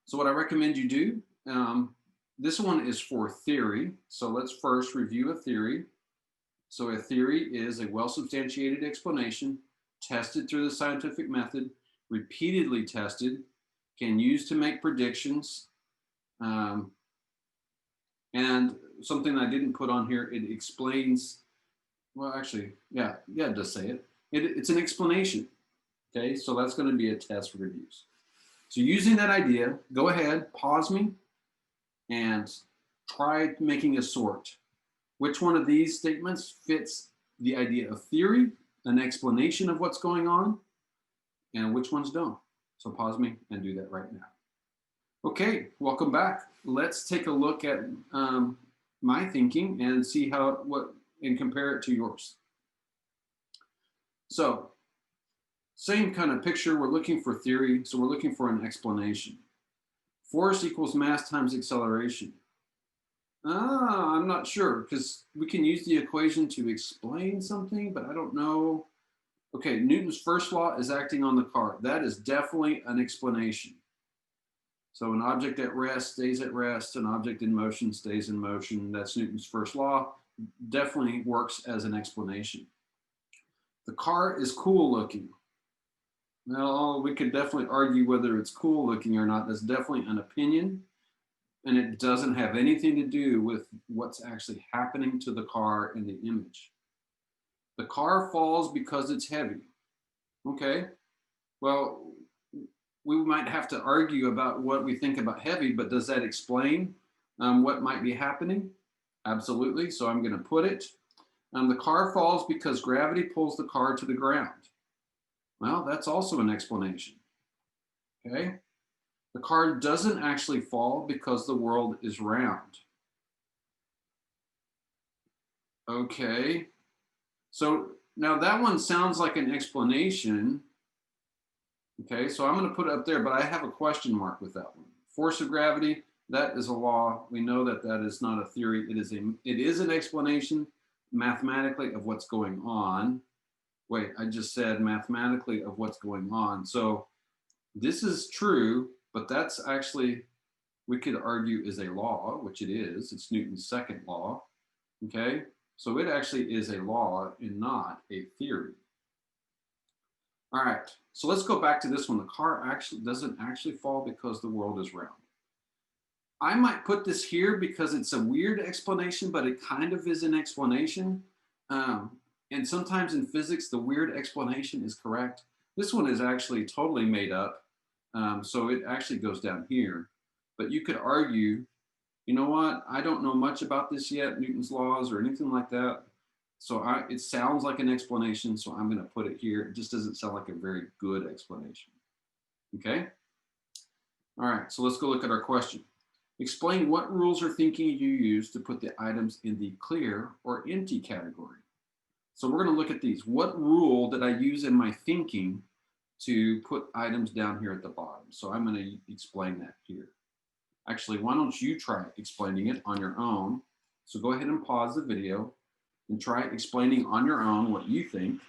So what I recommend you do, this one is for theory. So let's first review a theory. So a theory is a well-substantiated explanation, tested through the scientific method, repeatedly tested, can use to make predictions. Um, and something I didn't put on here, it explains, well, actually, yeah, it does say it. It's an explanation, okay? So that's gonna be a test for reviews. So using that idea, go ahead, pause me, and try making a sort. Which one of these statements fits the idea of theory, an explanation of what's going on, and which ones don't? So pause me and do that right now. Okay, welcome back. Let's take a look at my thinking and see and compare it to yours. So same kind of picture, we're looking for theory, so we're looking for an explanation. Force equals mass times acceleration. I'm not sure, because we can use the equation to explain something, but I don't know. Okay, Newton's first law is acting on the car. That is definitely an explanation. So an object at rest stays at rest, an object in motion stays in motion. That's Newton's first law. Definitely works as an explanation. The car is cool looking. Well, we could definitely argue whether it's cool looking or not. That's definitely an opinion, and it doesn't have anything to do with what's actually happening to the car in the image. The car falls because it's heavy. Okay, well, we might have to argue about what we think about heavy, but does that explain what might be happening? Absolutely, so I'm gonna put it. The car falls because gravity pulls the car to the ground. Well, that's also an explanation, okay? The car doesn't actually fall because the world is round. Okay, so now that one sounds like an explanation. Okay, so I'm going to put it up there, but I have a question mark with that one. Force of gravity, that is a law. We know that that is not a theory. It is an explanation mathematically of what's going on. Wait, I just said mathematically of what's going on. So this is true, but that's actually, we could argue, is a law, which it is. It's Newton's second law. Okay, so it actually is a law and not a theory. All right, so let's go back to this one. The car actually doesn't actually fall because the world is round. I might put this here because it's a weird explanation, but it kind of is an explanation. And sometimes in physics, the weird explanation is correct. This one is actually totally made up. So it actually goes down here. But you could argue, you know what? I don't know much about this yet, Newton's laws or anything like that. So it sounds like an explanation, so I'm going to put it here. It just doesn't sound like a very good explanation. Okay? All right, so let's go look at our question. Explain what rules or thinking you use to put the items in the clear or empty category. So we're going to look at these. What rule did I use in my thinking to put items down here at the bottom? So I'm going to explain that here. Actually, why don't you try explaining it on your own? So go ahead and pause the video and try explaining on your own what you think,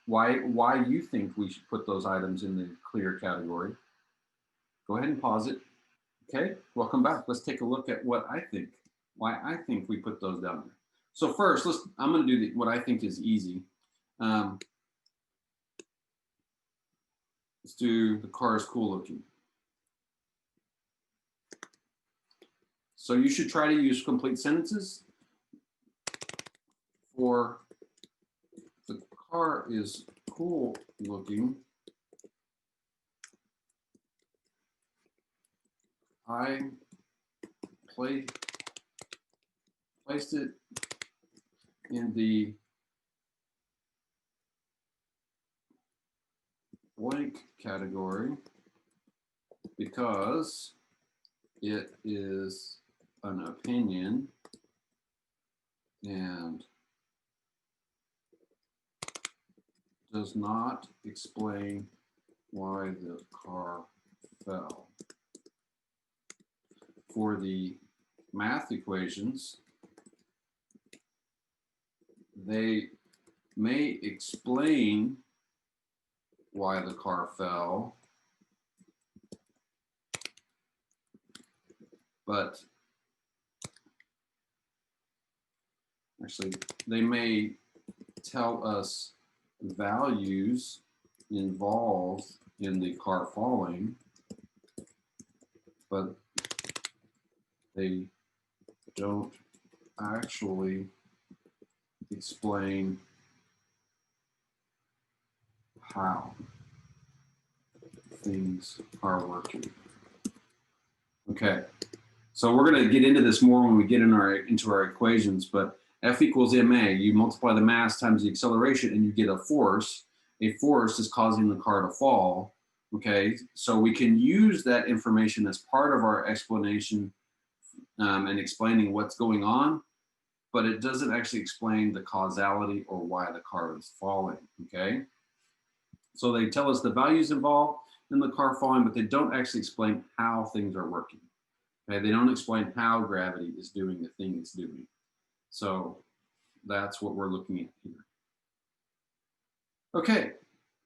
why you think we should put those items in the clear category. Go ahead and pause it. Okay, welcome back. Let's take a look at what I think, why I think we put those down there. So first, I'm going to do what I think is easy. Let's do the car is cool looking. So you should try to use complete sentences. For the car is cool looking, I placed it in the blank category because it is an opinion and does not explain why the car fell. For the math equations, they may explain why the car fell, but actually they may tell us values involved in the car falling, but they don't actually explain how things are working. Okay, so we're going to get into this more when we get into our equations, but F equals ma. You multiply the mass times the acceleration and you get a force. A force is causing the car to fall. Okay, so we can use that information as part of our explanation and explaining what's going on, but it doesn't actually explain the causality or why the car is falling. Okay, so they tell us the values involved in the car falling, but they don't actually explain how things are working. Okay, they don't explain how gravity is doing the thing it's doing. So that's what we're looking at here. Okay,